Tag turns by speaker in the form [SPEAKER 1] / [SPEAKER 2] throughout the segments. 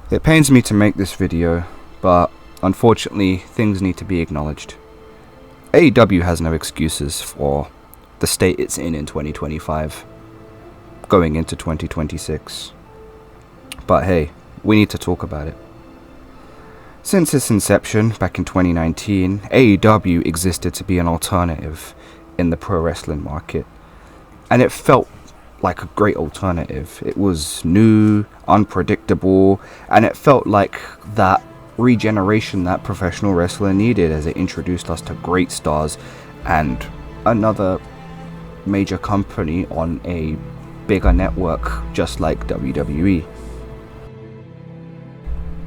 [SPEAKER 1] It pains me to make this video, but unfortunately things need to be acknowledged. AEW has no excuses for the state it's in 2025, going into 2026. But hey, we need to talk about it. Since its inception back in 2019, AEW existed to be an alternative in the pro wrestling market, and it felt like a great alternative. It was new, unpredictable, and it felt like that regeneration that professional wrestling needed, as it introduced us to great stars and another major company on a bigger network just like WWE.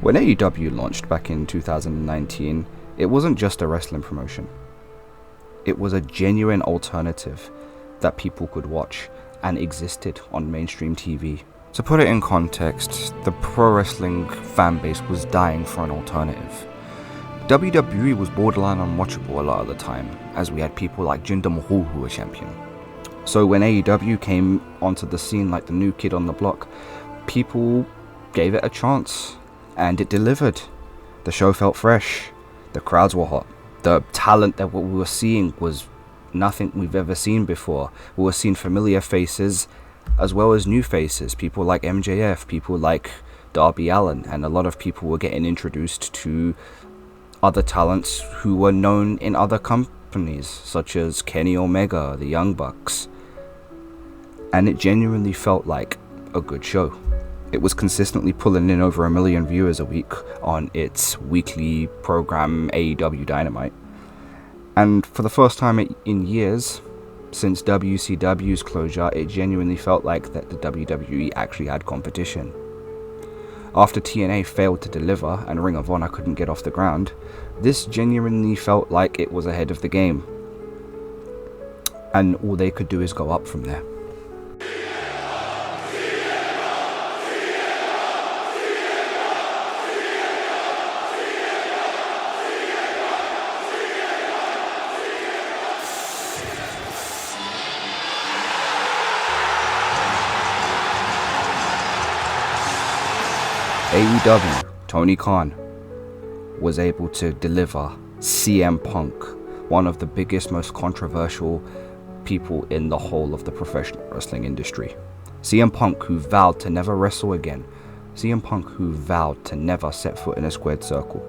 [SPEAKER 1] When AEW launched back in 2019, it wasn't just a wrestling promotion. It was a genuine alternative that people could watch and existed on mainstream TV. To put it in context, the pro wrestling fan base was dying for an alternative. WWE was borderline unwatchable a lot of the time, as we had people like Jinder Mahal who were champion. So when AEW came onto the scene like the new kid on the block, people gave it a chance, and it delivered. The show felt fresh, the crowds were hot, the talent that we were seeing was nothing we've ever seen before. We were seeing familiar faces as well as new faces, people like MJF, people like Darby Allin, and a lot of people were getting introduced to other talents who were known in other companies, such as Kenny Omega, the Young Bucks. And it genuinely felt like a good show. It was consistently pulling in over 1 million viewers a week on its weekly program AEW Dynamite. And for the first time in years, since WCW's closure, it genuinely felt like that the WWE actually had competition. After TNA failed to deliver and Ring of Honor couldn't get off the ground, this genuinely felt like it was ahead of the game. And all they could do is go up from there. AEW, Tony Khan, was able to deliver CM Punk, one of the biggest, most controversial people in the whole of the professional wrestling industry. CM Punk, who vowed to never wrestle again. CM Punk, who vowed to never set foot in a squared circle.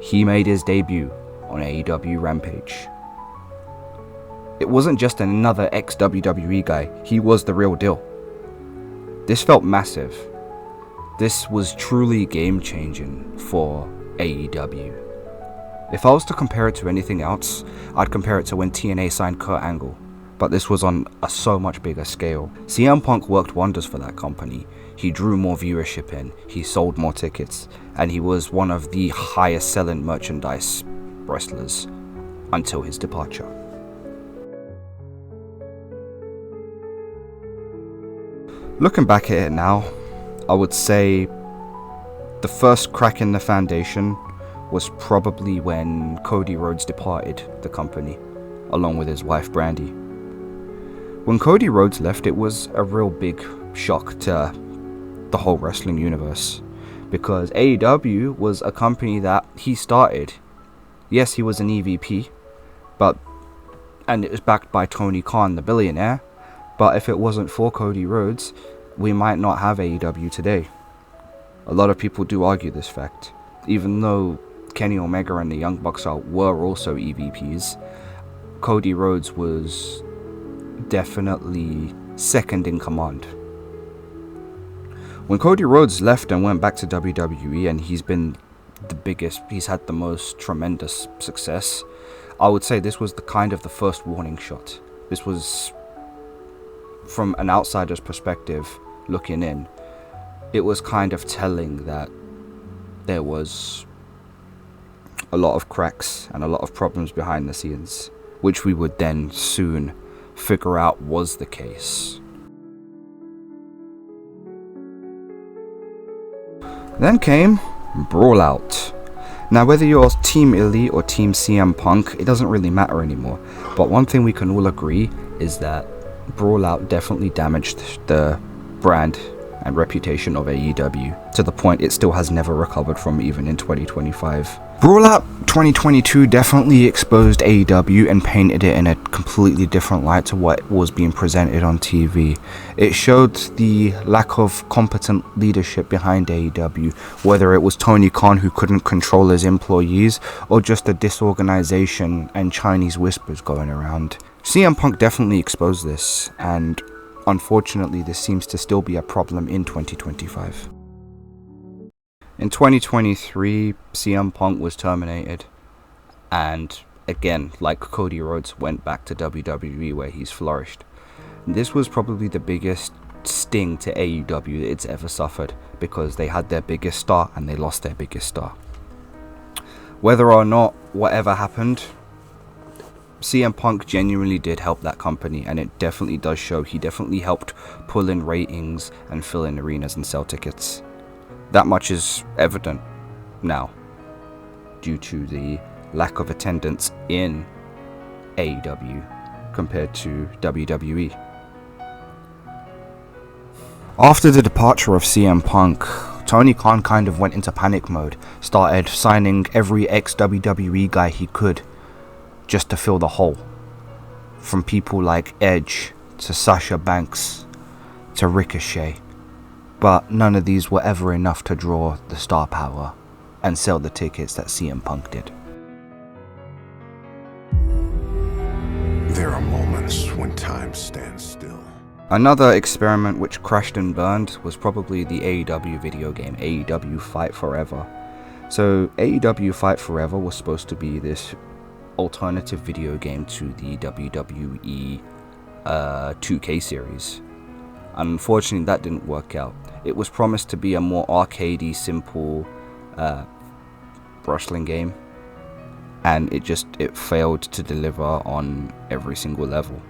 [SPEAKER 1] He made his debut on AEW Rampage. It wasn't just another ex-WWE guy, he was the real deal. This felt massive. This was truly game-changing for AEW. If I was to compare it to anything else, I'd compare it to when TNA signed Kurt Angle, but this was on a so much bigger scale. CM Punk worked wonders for that company. He drew more viewership in, he sold more tickets, and he was one of the highest selling merchandise wrestlers until his departure. Looking back at it now, I would say the first crack in the foundation was probably when Cody Rhodes departed the company, along with his wife Brandy. When Cody Rhodes left, it was a real big shock to the whole wrestling universe, because AEW was a company that he started. Yes, he was an EVP, and it was backed by Tony Khan, the billionaire, but if it wasn't for Cody Rhodes, we might not have AEW today. A lot of people do argue this fact. Even though Kenny Omega and the Young Bucks were also EVPs, Cody Rhodes was definitely second in command. When Cody Rhodes left and went back to WWE, and he's been the biggest, he's had the most tremendous success, I would say this was the first warning shot. This was, from an outsider's perspective, looking in, it was kind of telling that there was a lot of cracks and a lot of problems behind the scenes, which we would then soon figure out was the case. Then came Brawl Out. Now, whether you're Team Elite or Team CM Punk, it doesn't really matter anymore, but one thing we can all agree is that Brawl Out definitely damaged the brand and reputation of AEW, to the point it still has never recovered from even in 2025. Brawl Out 2022 definitely exposed AEW and painted it in a completely different light to what was being presented on TV. It showed the lack of competent leadership behind AEW, whether it was Tony Khan who couldn't control his employees, or just a disorganization and Chinese whispers going around. CM Punk definitely exposed this, and unfortunately this seems to still be a problem in 2025. In 2023, CM Punk was terminated, and again, like Cody Rhodes, went back to WWE where he's flourished. This was probably the biggest sting to AEW it's ever suffered, because they had their biggest star and they lost their biggest star. Whether or not whatever happened, CM Punk genuinely did help that company, and it definitely does show. He definitely helped pull in ratings and fill in arenas and sell tickets. That much is evident now due to the lack of attendance in AEW compared to WWE. After the departure of CM Punk, Tony Khan kind of went into panic mode, started signing every ex-WWE guy he could just to fill the hole. From people like Edge to Sasha Banks to Ricochet. But none of these were ever enough to draw the star power and sell the tickets that CM Punk did.
[SPEAKER 2] There are moments when time stands still.
[SPEAKER 1] Another experiment which crashed and burned was probably the AEW video game, AEW Fight Forever. So AEW Fight Forever was supposed to be this alternative video game to the WWE 2K series. Unfortunately, that didn't work out. It was promised to be a more arcadey, simple wrestling game, and it failed to deliver on every single level.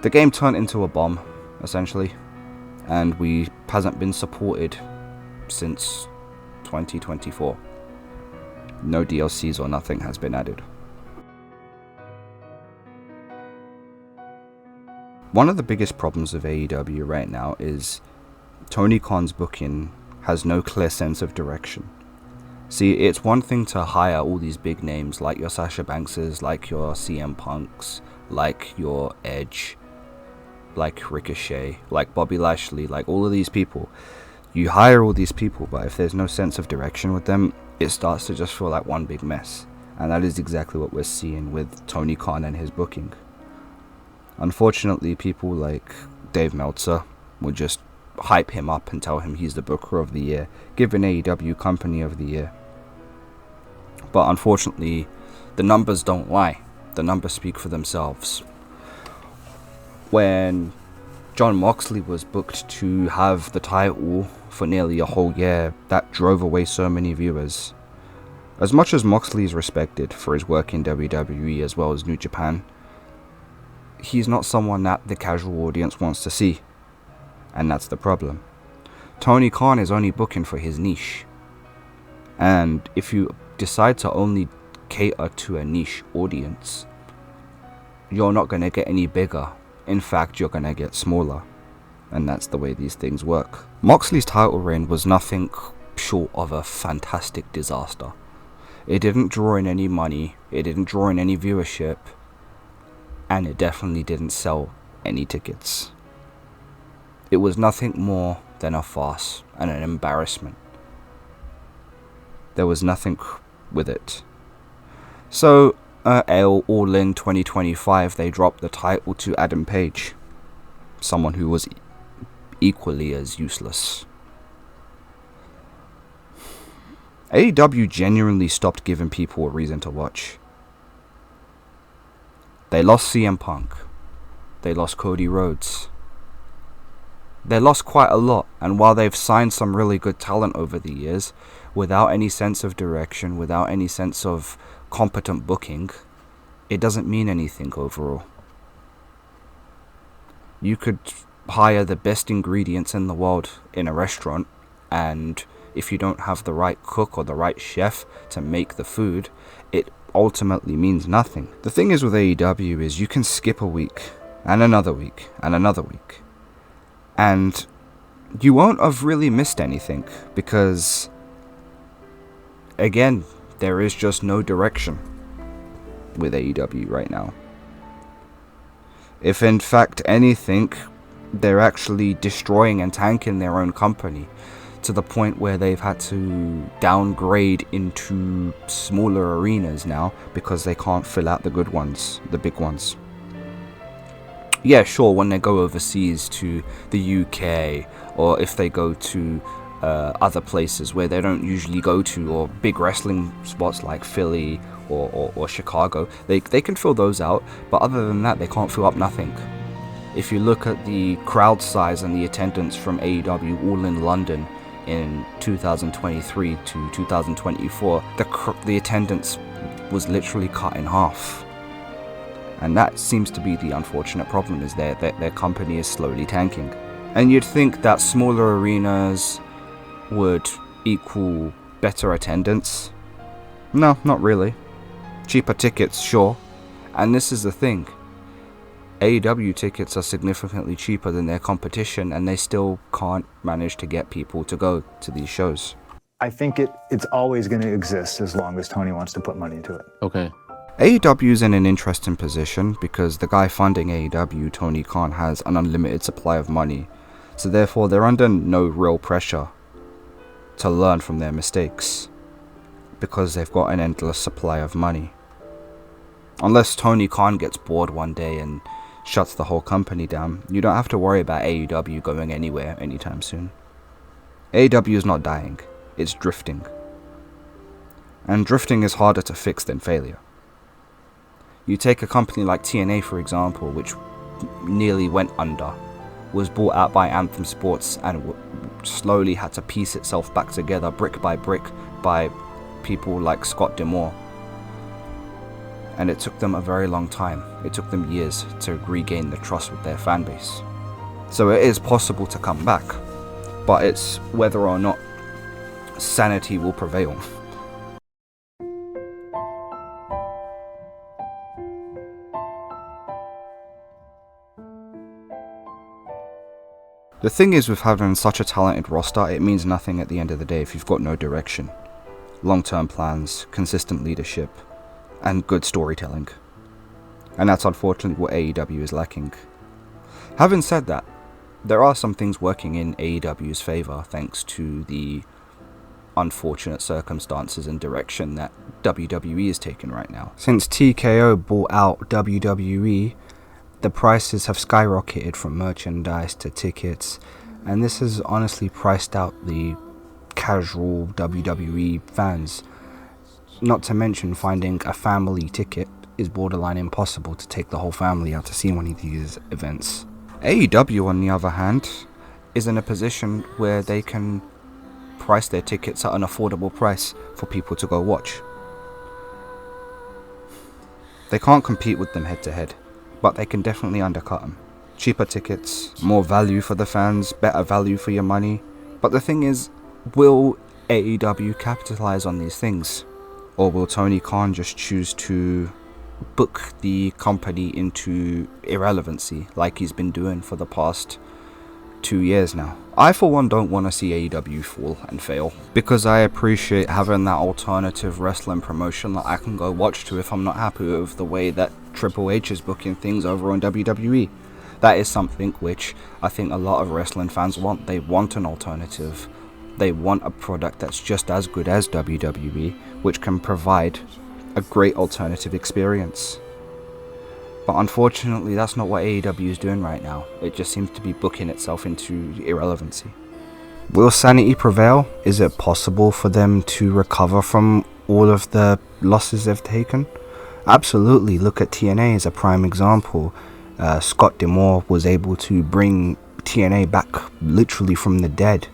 [SPEAKER 1] The game turned into a bomb, essentially, and hasn't been supported since 2024. No DLCs or nothing has been added. One of the biggest problems of AEW right now is Tony Khan's booking has no clear sense of direction. See, it's one thing to hire all these big names like your Sasha Bankses, like your CM Punks, like your Edge, like Ricochet, like Bobby Lashley, like all of these people. You hire all these people, but if there's no sense of direction with them, it starts to just feel like one big mess. And that is exactly what we're seeing with Tony Khan and his booking. Unfortunately, people like Dave Meltzer will just hype him up and tell him he's the Booker of the Year, give an AEW Company of the Year. But unfortunately, the numbers don't lie. The numbers speak for themselves. When Jon Moxley was booked to have the title for nearly a whole year, that drove away so many viewers. As much as Moxley is respected for his work in WWE as well as New Japan, he's not someone that the casual audience wants to see. And that's the problem. Tony Khan is only booking for his niche. And if you decide to only cater to a niche audience, you're not going to get any bigger. In fact, you're going to get smaller. And that's the way these things work. Moxley's title reign was nothing short of a fantastic disaster. It didn't draw in any money, it didn't draw in any viewership, and it definitely didn't sell any tickets. It was nothing more than a farce and an embarrassment. There was nothing with it. So, all in 2025, they dropped the title to Adam Page, someone who was equally as useless. AEW genuinely stopped giving people a reason to watch. They lost CM Punk. They lost Cody Rhodes. They lost quite a lot, and while they've signed some really good talent over the years, without any sense of direction, without any sense of competent booking, it doesn't mean anything overall. You could hire the best ingredients in the world in a restaurant, and if you don't have the right cook or the right chef to make the food, it ultimately means nothing. The thing is with AEW is you can skip a week, and another week, and another week, and you won't have really missed anything, because, again, there is just no direction with AEW right now. If in fact anything, they're actually destroying and tanking their own company to the point where they've had to downgrade into smaller arenas now because they can't fill out the good ones, the big ones. Yeah, sure, when they go overseas to the UK, or if they go to other places where they don't usually go to, or big wrestling spots like Philly or Chicago, they can fill those out, but other than that, they can't fill up nothing. If you look at the crowd size and the attendance from AEW all in London in 2023 to 2024, the attendance was literally cut in half. And that seems to be the unfortunate problem, is that their company is slowly tanking. And you'd think that smaller arenas would equal better attendance. No, not really. Cheaper tickets, sure. And this is the thing. AEW tickets are significantly cheaper than their competition, and they still can't manage to get people to go to these shows.
[SPEAKER 3] I think it's always going to exist as long as Tony wants to put money into it.
[SPEAKER 4] Okay.
[SPEAKER 1] AEW is in an interesting position because the guy funding AEW, Tony Khan, has an unlimited supply of money. So therefore, they're under no real pressure to learn from their mistakes because they've got an endless supply of money. Unless Tony Khan gets bored one day and shuts the whole company down, you don't have to worry about AEW going anywhere anytime soon. AEW is not dying, it's drifting. And drifting is harder to fix than failure. You take a company like TNA, for example, which nearly went under, was bought out by Anthem Sports and slowly had to piece itself back together brick by people like Scott D'Amore. And it took them a very long time. It took them years to regain the trust with their fan base. So it is possible to come back, but it's whether or not sanity will prevail. The thing is, with having such a talented roster, it means nothing at the end of the day if you've got no direction, long-term plans, consistent leadership, and good storytelling. And that's unfortunately what AEW is lacking. Having said that, there are some things working in AEW's favour thanks to the unfortunate circumstances and direction that WWE is taking right now. Since TKO bought out WWE, the prices have skyrocketed from merchandise to tickets, and this has honestly priced out the casual WWE fans. Not to mention, finding a family ticket is borderline impossible to take the whole family out to see one of these events. AEW, on the other hand, is in a position where they can price their tickets at an affordable price for people to go watch. They can't compete with them head to head, but they can definitely undercut them. Cheaper tickets, more value for the fans, better value for your money. But the thing is, will AEW capitalize on these things? Or will Tony Khan just choose to book the company into irrelevancy like he's been doing for the past 2 years now? I for one don't want to see AEW fall and fail, because I appreciate having that alternative wrestling promotion that I can go watch to if I'm not happy with the way that Triple H is booking things over on WWE. That is something which I think a lot of wrestling fans want. They want an alternative. They want a product that's just as good as WWE, which can provide a great alternative experience. But unfortunately, that's not what AEW is doing right now. It just seems to be booking itself into irrelevancy. Will sanity prevail? Is it possible for them to recover from all of the losses they've taken? Absolutely. Look at TNA as a prime example. Scott D'Amore was able to bring TNA back literally from the dead.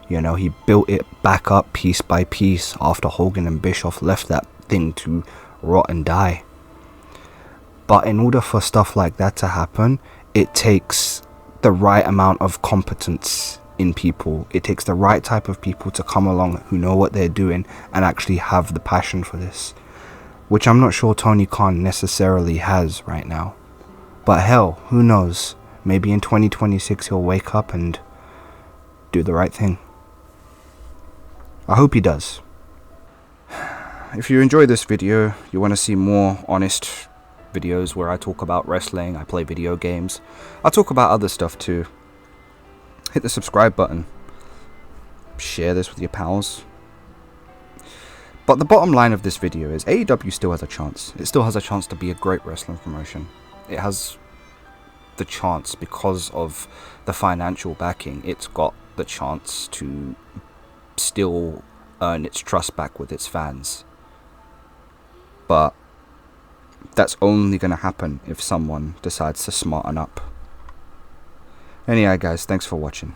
[SPEAKER 1] You know, he built it back up piece by piece after Hogan and Bischoff left that thing to rot and die. But in order for stuff like that to happen, it takes the right amount of competence in people. It takes the right type of people to come along who know what they're doing and actually have the passion for this, which I'm not sure Tony Khan necessarily has right now. But hell, who knows? Maybe in 2026 he'll wake up and do the right thing. I hope he does. If you enjoy this video, you want to see more honest videos where I talk about wrestling, I play video games, I talk about other stuff too, hit the subscribe button, share this with your pals. But the bottom line of this video is AEW still has a chance. It still has a chance to be a great wrestling promotion. It has the chance, because of the financial backing, it's got the chance to still earn its trust back with its fans. But that's only going to happen if someone decides to smarten up. Anyway guys, thanks for watching.